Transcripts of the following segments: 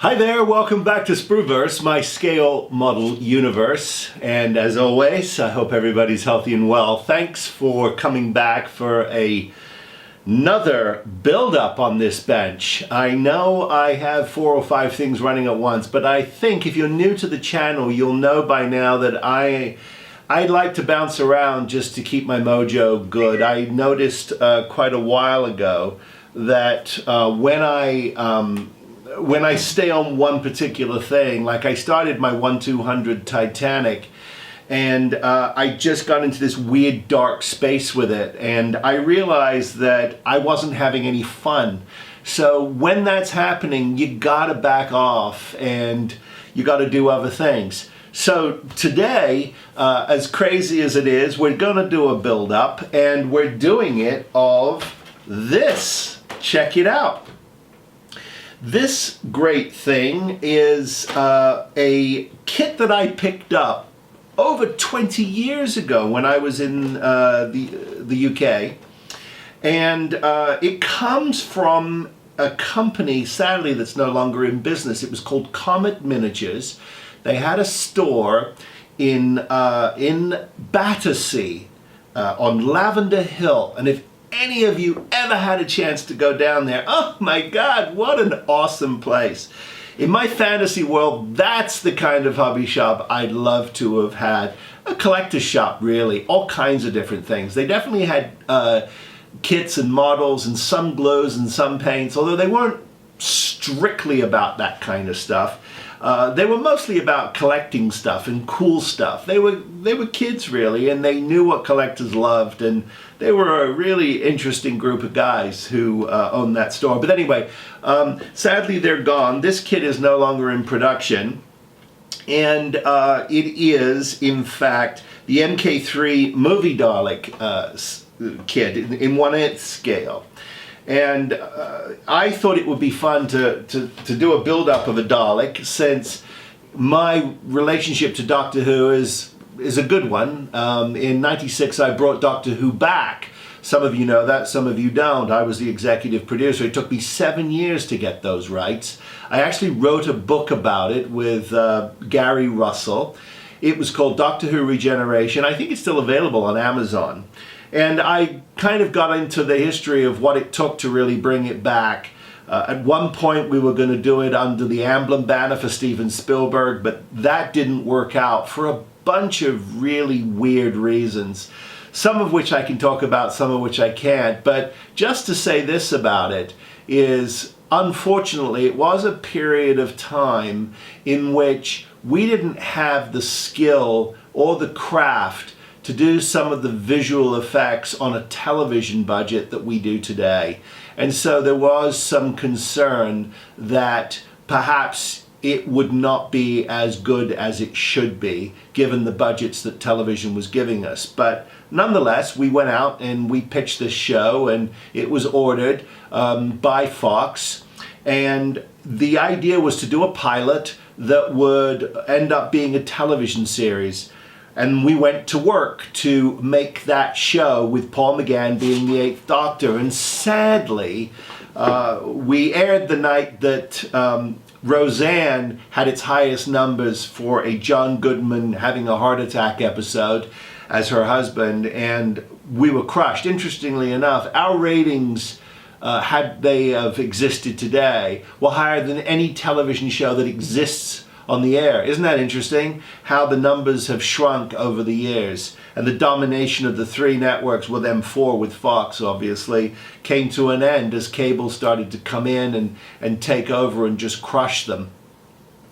Hi there, welcome back to Sprueverse, my scale model universe. And as always, I hope everybody's healthy and well. Thanks for coming back for another build-up on this bench. I know I have 4 or 5 things running at once, but I think if you're new to the channel, you'll know by now that I like to bounce around just to keep my mojo good. I noticed quite a while ago that when I stay on one particular thing, like I started my 1-200 Titanic, and I just got into this weird dark space with it, and I realized that I wasn't having any fun. So when that's happening, you gotta back off and you gotta do other things. So today, as crazy as it is, we're gonna do a build-up, and we're doing it of this. Check it out. This great thing is a kit that I picked up over 20 years ago when I was in the UK, and it comes from a company, sadly, that's no longer in business. It was called Comet Miniatures. They had a store in Battersea on Lavender Hill, and if any of you ever had a chance to go down there, oh my God, what an awesome place. In my fantasy world, that's the kind of hobby shop I'd love to have had. A collector's shop, really, all kinds of different things. They definitely had kits and models and some glues and some paints, although they weren't strictly about that kind of stuff. They were mostly about collecting stuff and cool stuff. They were kids, really, and they knew what collectors loved, and they were a really interesting group of guys who owned that store. But anyway, sadly they're gone. This kit is no longer in production, and it is, in fact, the MK3 movie Dalek kit in 1/8 scale. And I thought it would be fun to do a build-up of a Dalek, since my relationship to Doctor Who is a good one. In '96 I brought Doctor Who back. Some of you know that, some of you don't. I was the executive producer. It took me 7 years to get those rights. I actually wrote a book about it with Gary Russell. It was called Doctor Who Regeneration. I think it's still available on Amazon. And I kind of got into the history of what it took to really bring it back. At one point we were going to do it under the emblem banner for Steven Spielberg, but that didn't work out for a bunch of really weird reasons. Some of which I can talk about, some of which I can't. But just to say this about it is, unfortunately, it was a period of time in which we didn't have the skill or the craft to do some of the visual effects on a television budget that we do today. And so there was some concern that perhaps it would not be as good as it should be, given the budgets that television was giving us. But nonetheless, we went out and we pitched this show, and it was ordered by Fox. And the idea was to do a pilot that would end up being a television series. And we went to work to make that show, with Paul McGann being the 8th Doctor. And sadly, we aired the night that Roseanne had its highest numbers for a John Goodman having a heart attack episode as her husband, and we were crushed. Interestingly enough, our ratings, had they have existed today, were higher than any television show that exists on the air. Isn't that interesting? How the numbers have shrunk over the years, and the domination of the 3 networks, well, them 4 with Fox obviously, came to an end as cable started to come in and take over and just crush them.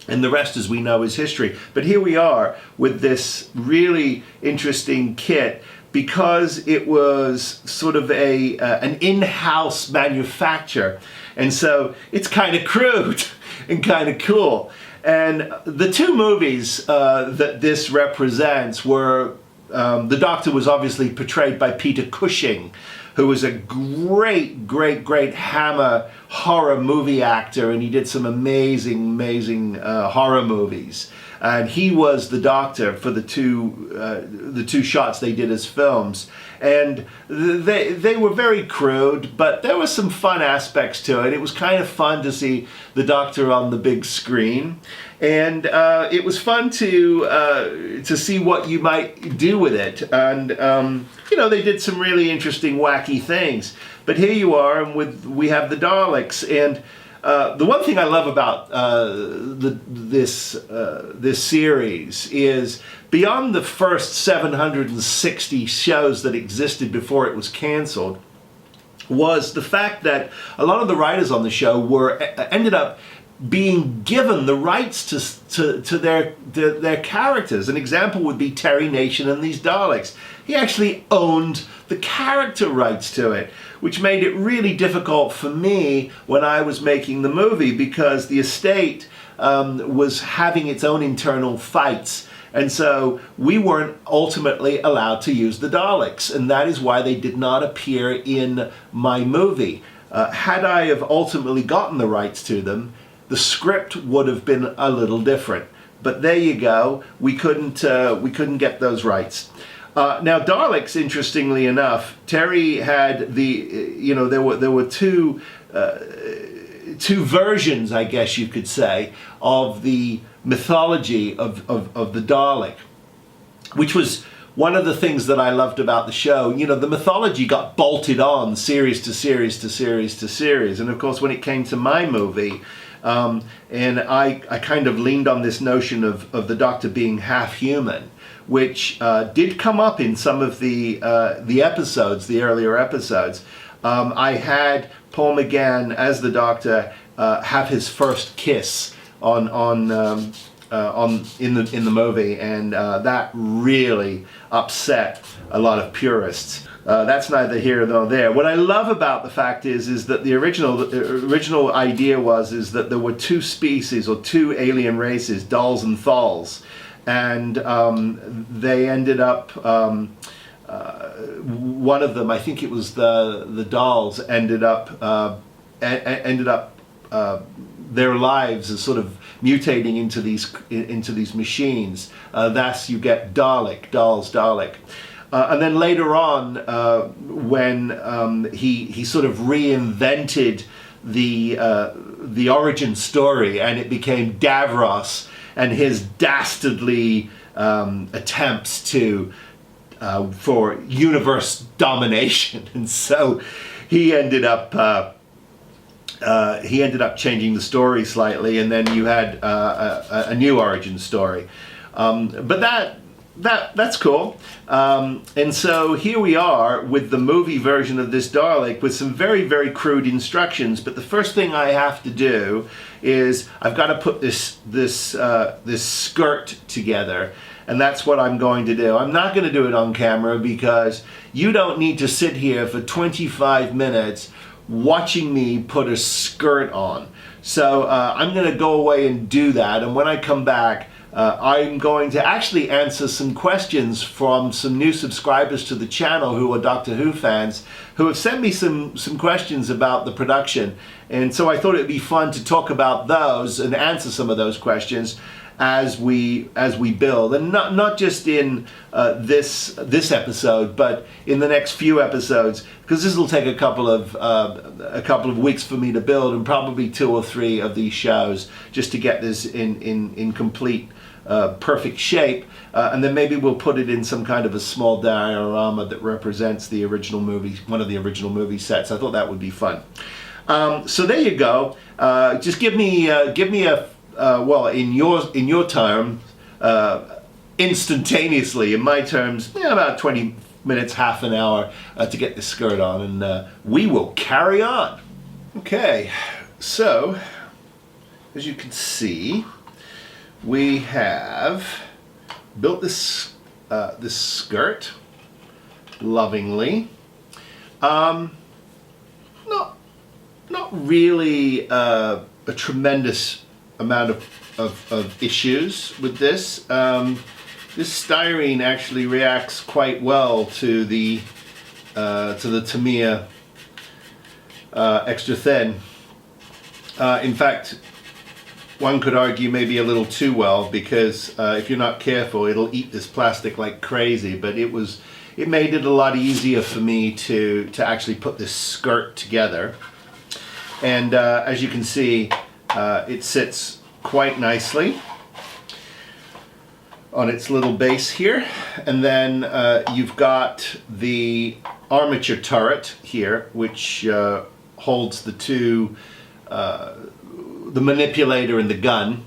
And the rest, as we know, is history. But here we are with this really interesting kit, because it was sort of an in-house manufacture, and so it's kind of crude and kind of cool. And the 2 movies that this represents were, the Doctor was obviously portrayed by Peter Cushing, who was a great Hammer horror movie actor, and he did some amazing horror movies. and he was the Doctor for the two shots they did as films. And they were very crude, but there were some fun aspects to it. It was kind of fun to see the Doctor on the big screen, and it was fun to see what you might do with it. And they did some really interesting, wacky things. But here you are, and we have the Daleks, and the one thing I love about this series is, beyond the first 760 shows that existed before it was canceled, was the fact that a lot of the writers on the show ended up being given the rights to their characters. An example would be Terry Nation and these Daleks. He actually owned the character rights to it, which made it really difficult for me when I was making the movie, because the estate was having its own internal fights. And so we weren't ultimately allowed to use the Daleks, and that is why they did not appear in my movie. Had I have ultimately gotten the rights to them, the script would have been a little different. But there you go. We couldn't get those rights. Now, Daleks, interestingly enough, Terry had there were two versions, I guess you could say, of the mythology of the Dalek, which was one of the things that I loved about the show. The mythology got bolted on series to series to series to series, and of course, when it came to my movie, and I kind of leaned on this notion of the Doctor being half human, which did come up in some of the episodes, the earlier episodes. I had Paul McGann as the Doctor have his first kiss in the movie, and that really upset a lot of purists. That's neither here nor there. What I love about the fact is that the original idea is that there were two species, or two alien races, Dals and Thals, and they ended up, one of them, I think it was the Dals, ended up their lives as sort of mutating into these machines. Thus you get Dalek, Dals, Dalek. And then later on, when he sort of reinvented the origin story, and it became Davros and his dastardly attempts for universe domination, and so he ended up changing the story slightly, and then you had a new origin story. But that's cool. And so here we are with the movie version of this Dalek with some very, very crude instructions. But the first thing I have to do is I've got to put this skirt together. And that's what I'm going to do. I'm not going to do it on camera, because you don't need to sit here for 25 minutes watching me put a skirt on. So I'm going to go away and do that. And when I come back, I'm going to actually answer some questions from some new subscribers to the channel who are Doctor Who fans, who have sent me some questions about the production. And so I thought it'd be fun to talk about those and answer some of those questions as we build, and not just in this episode, but in the next few episodes, because this will take a couple of weeks for me to build, and probably 2 or 3 of these shows, just to get this in complete perfect shape, and then maybe we'll put it in some kind of a small diorama that represents the original movie, one of the original movie sets. I thought that would be fun. So there you go. Just give me a well, in your terms, instantaneously. In my terms, about 20 minutes, half an hour to get this skirt on, and we will carry on. Okay, so as you can see, we have built this skirt lovingly. Not really a tremendous amount of issues with this. This styrene actually reacts quite well to the Tamiya extra thin. In fact, one could argue maybe a little too well, because if you're not careful, it'll eat this plastic like crazy. But it made it a lot easier for me to actually put this skirt together. And as you can see, it sits quite nicely on its little base here. And then you've got the armature turret here, which holds the two, the manipulator and the gun.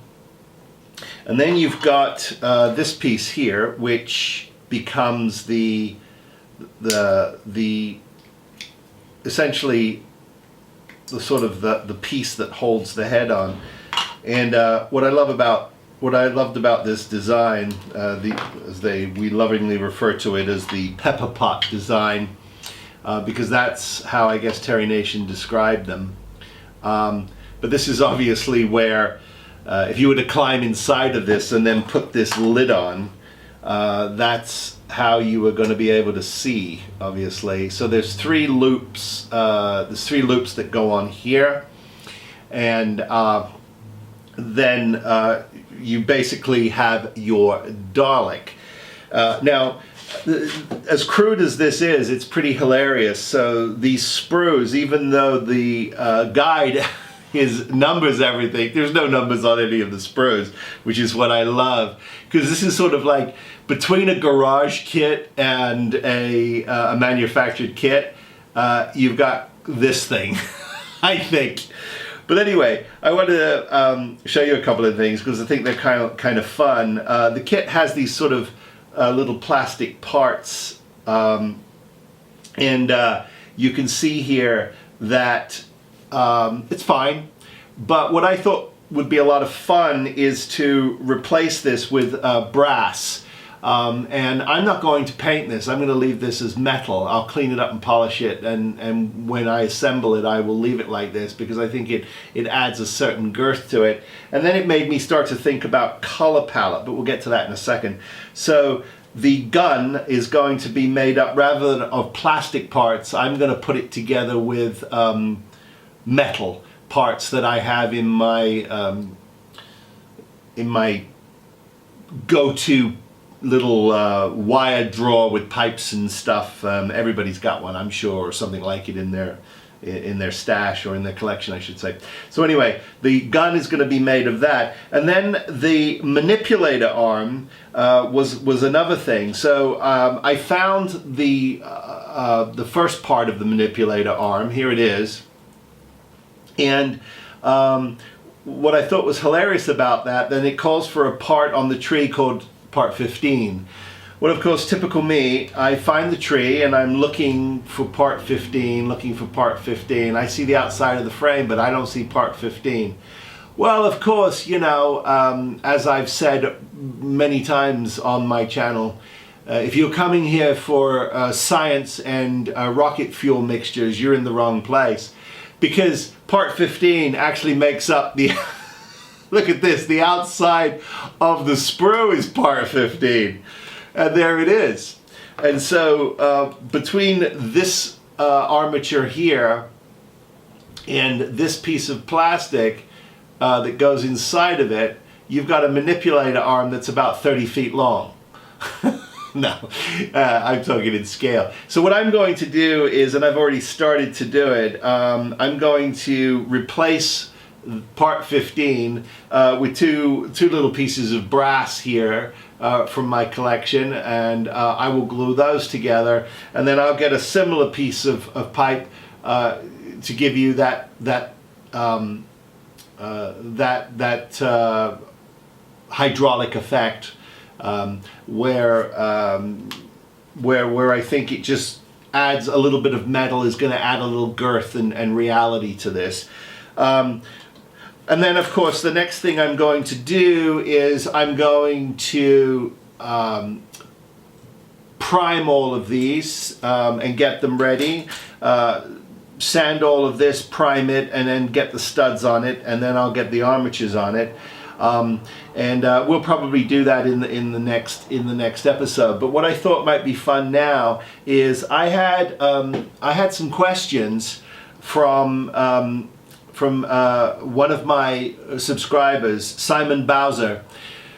And then you've got this piece here, which becomes the essentially the sort of the piece that holds the head on. And what I loved about this design, we lovingly refer to it as the pepper pot design, because that's how I guess Terry Nation described them. But this is obviously where, if you were to climb inside of this and then put this lid on, that's how you are going to be able to see, obviously. So there's three loops. There's three loops that go on here, and then you basically have your Dalek. Now, as crude as this is, it's pretty hilarious. So these sprues, even though the guide is numbers everything, there's no numbers on any of the sprues, which is what I love, because this is sort of like between a garage kit and a manufactured kit. You've got this thing, I think. But anyway, I wanted to show you a couple of things because I think they're kind of fun. The kit has these sort of little plastic parts, and you can see here that it's fine. But what I thought would be a lot of fun is to replace this with brass. And I'm not going to paint this. I'm going to leave this as metal. I'll clean it up and polish it, and when I assemble it, I will leave it like this, because I think it adds a certain girth to it. And then it made me start to think about color palette, but we'll get to that in a second. So the gun is going to be made up, rather than of plastic parts, I'm going to put it together with metal parts that I have in my go-to little wire drawer with pipes and stuff. Everybody's got one, I'm sure, or something like it in their stash, or in their collection, I should say. So anyway, the gun is going to be made of that, and then the manipulator arm was another thing. So I found the first part of the manipulator arm. Here it is, and what I thought was hilarious about that, then it calls for a part on the tree called part 15. Well, of course, typical me, I find the tree and I'm looking for part 15, I see the outside of the frame, but I don't see part 15. Well, of course, you know, as I've said many times on my channel, if you're coming here for science and rocket fuel mixtures, you're in the wrong place, because part 15 actually makes up the look at this, the outside of the sprue is part 15. And there it is. And so between this armature here and this piece of plastic that goes inside of it, you've got a manipulator arm that's about 30 feet long. No, I'm talking in scale. So what I'm going to do is, and I've already started to do it, I'm going to replace part 15 with two little pieces of brass here from my collection, and I will glue those together, and then I'll get a similar piece of pipe to give you that hydraulic effect, where I think it just adds a little bit of metal, is going to add a little girth and reality to this. And then, of course, the next thing I'm going to do is I'm going to prime all of these and get them ready. Sand all of this, prime it, and then get the studs on it, and then I'll get the armatures on it. And we'll probably do that in the next episode. But what I thought might be fun now is I had some questions from from one of my subscribers, Simon Bowser.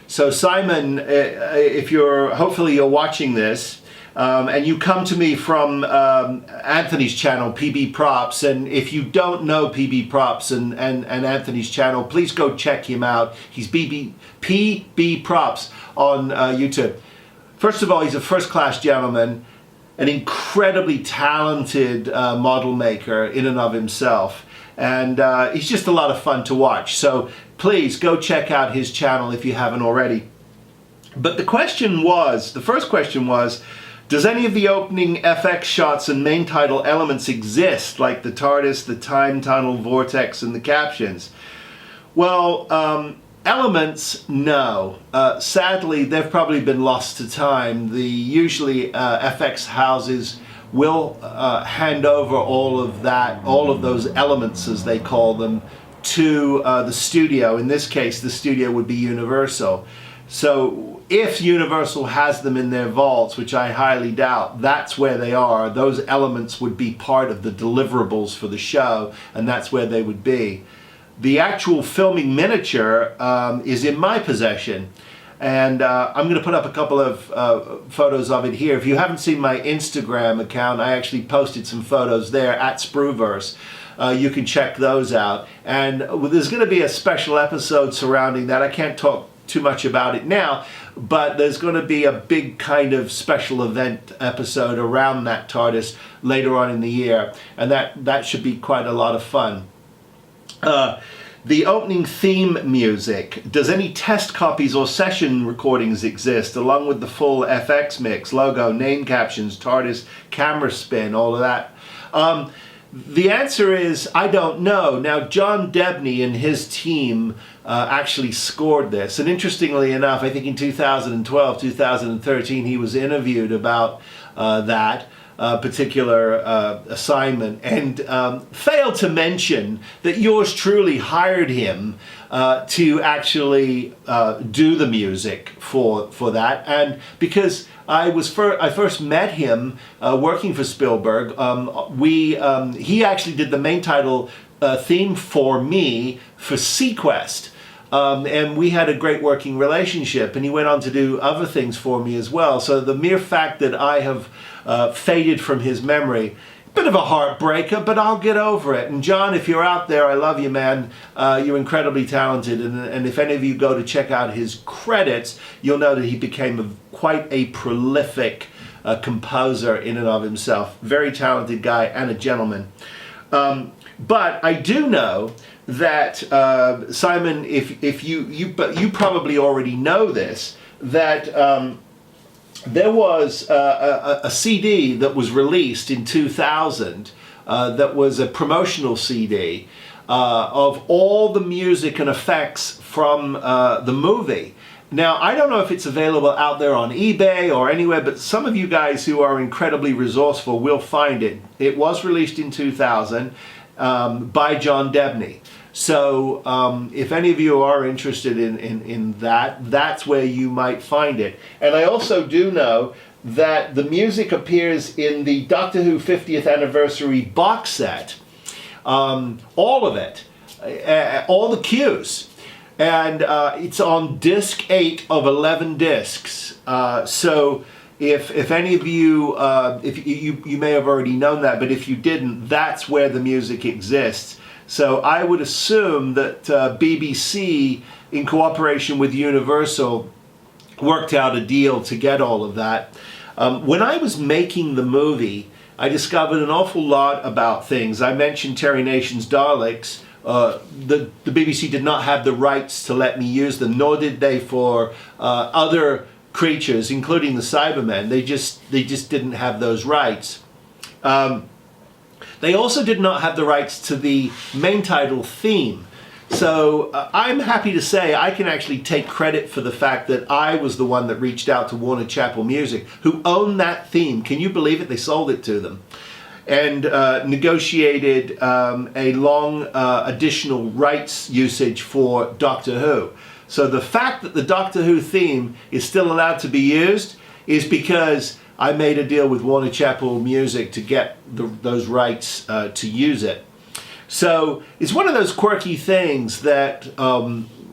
So Simon, hopefully you're watching this, and you come to me from Anthony's channel, PB Props, and if you don't know PB Props and Anthony's channel, please go check him out. He's PB Props on YouTube. First of all, he's a first-class gentleman, an incredibly talented model maker in and of himself, and he's just a lot of fun to watch. So please go check out his channel if you haven't already. But the first question was, does any of the opening FX shots and main title elements exist, like the TARDIS, the time tunnel, vortex, and the captions? Well, elements, no. Sadly, they've probably been lost to time. Usually FX houses will hand over all of those elements, as they call them, to the studio. In this case, the studio would be Universal. So if Universal has them in their vaults, which I highly doubt, that's where they are. Those elements would be part of the deliverables for the show, and that's where they would be. The actual filming miniature is in my possession, and I'm going to put up a couple of photos of it here. If you haven't seen my Instagram account, I actually posted some photos there at Spruverse. You can check those out, and there's going to be a special episode surrounding that. I can't talk too much about it now, but there's going to be a big kind of special event episode around that TARDIS later on in the year, and that should be quite a lot of fun. The opening theme music. Does any test copies or session recordings exist, along with the full FX mix, logo, name captions, TARDIS, camera spin, all of that? The answer is, I don't know. Now, John Debney and his team actually scored this. And interestingly enough, I think in 2012, 2013, he was interviewed about that particular assignment, and failed to mention that yours truly hired him to actually do the music for that. And because I first met him working for Spielberg, he actually did the main title theme for me for Sequest. And we had a great working relationship, and he went on to do other things for me as well. So the mere fact that I have faded from his memory, bit of a heartbreaker, but I'll get over it. And John, if you're out there, I love you, man. You're incredibly talented, and if any of you go to check out his credits, you'll know that he became quite a prolific composer in and of himself. Very talented guy and a gentleman. But I do know that Simon, if you probably already know this, that there was a CD that was released in 2000 that was a promotional CD of all the music and effects from the movie. Now, I don't know if it's available out there on eBay or anywhere, but some of you guys who are incredibly resourceful will find it. It was released in 2000 by John Debney. So if any of you are interested in that, that's where you might find it. And I also do know that the music appears in the Doctor Who 50th anniversary box set. All of it, all the cues. And it's on disc 8 of 11 discs. So if any of you, if you may have already known that, but if you didn't, that's where the music exists. So I would assume that BBC, in cooperation with Universal, worked out a deal to get all of that. When I was making the movie, I discovered an awful lot about things. I mentioned Terry Nation's Daleks. The BBC did not have the rights to let me use them, nor did they for other creatures, including the Cybermen. They just didn't have those rights. They also did not have the rights to the main title theme. So I'm happy to say I can actually take credit for the fact that I was the one that reached out to Warner Chappell Music, who owned that theme. Can you believe it? They sold it to them. And negotiated a long additional rights usage for Doctor Who. So the fact that the Doctor Who theme is still allowed to be used is because I made a deal with Warner Chappell Music to get those rights to use it. So it's one of those quirky things that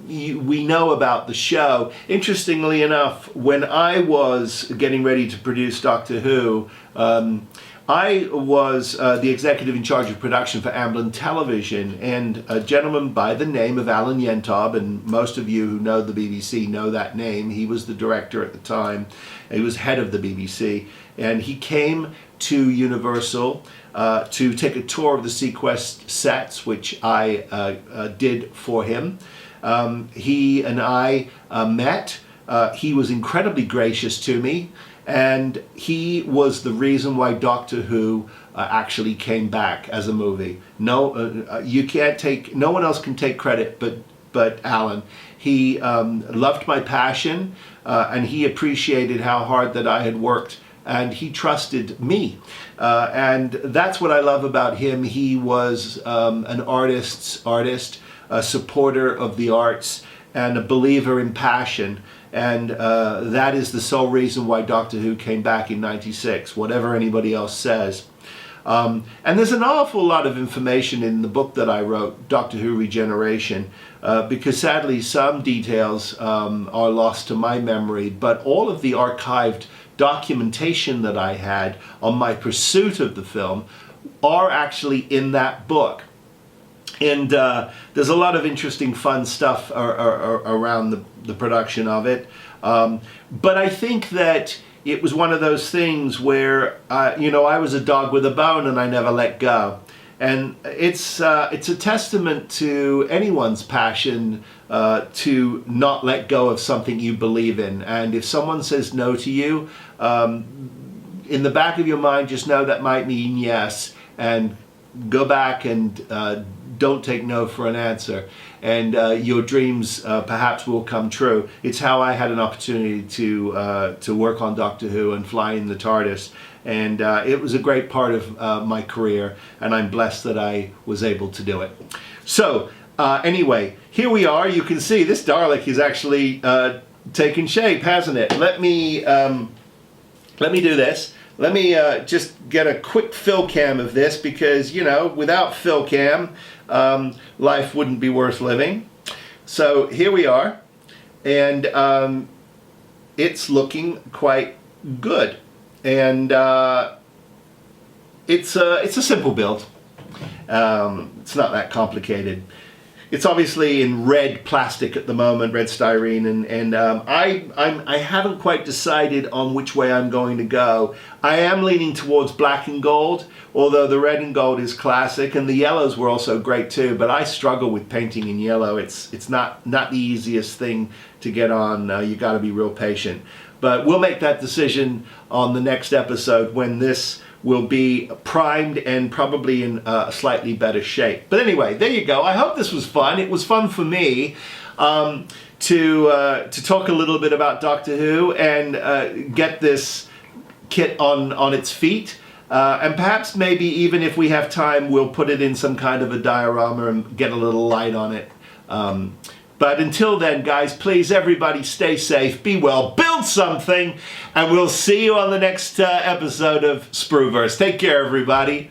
we know about the show. Interestingly enough, when I was getting ready to produce Doctor Who, I was the executive in charge of production for Amblin Television, and a gentleman by the name of Alan Yentob, and most of you who know the BBC know that name. He was the director at the time. He was head of the BBC, and he came to Universal to take a tour of the Sequest sets, which I did for him. He and I met. He was incredibly gracious to me. And he was the reason why Doctor Who actually came back as a movie. No, you can't take. No one else can take credit, but Alan. He loved my passion, and he appreciated how hard that I had worked, and he trusted me. And that's what I love about him. He was an artist's artist, a supporter of the arts, and a believer in passion. And that is the sole reason why Doctor Who came back in '96, whatever anybody else says. And there's an awful lot of information in the book that I wrote, Doctor Who Regeneration, because sadly some details are lost to my memory, but all of the archived documentation that I had on my pursuit of the film are actually in that book. And there's a lot of interesting, fun stuff around the production of it. But I think that it was one of those things where, I was a dog with a bone and I never let go. And it's a testament to anyone's passion to not let go of something you believe in. And if someone says no to you, in the back of your mind, just know that might mean yes. And go back and don't take no for an answer, and your dreams perhaps will come true. It's how I had an opportunity to work on Doctor Who and fly in the TARDIS, and it was a great part of my career, and I'm blessed that I was able to do it. So anyway, here we are. You can see this Dalek is actually taken shape, hasn't it? Let me do this. Let me just get a quick fill cam of this, because, without fill cam, life wouldn't be worth living. So here we are, and it's looking quite good. And it's a simple build. It's not that complicated. It's obviously in red plastic at the moment, red styrene, and I haven't quite decided on which way I'm going to go. I am leaning towards black and gold, although the red and gold is classic, and the yellows were also great too, but I struggle with painting in yellow. It's not the easiest thing to get on. You got to be real patient. But we'll make that decision on the next episode, when this will be primed and probably in a slightly better shape. But anyway, there you go. I hope this was fun. It was fun for me to talk a little bit about Doctor Who and get this kit on its feet. And perhaps maybe even if we have time, we'll put it in some kind of a diorama and get a little light on it. But until then, guys, please, everybody, stay safe, be well, build something, and we'll see you on the next episode of Sprooverse. Take care, everybody.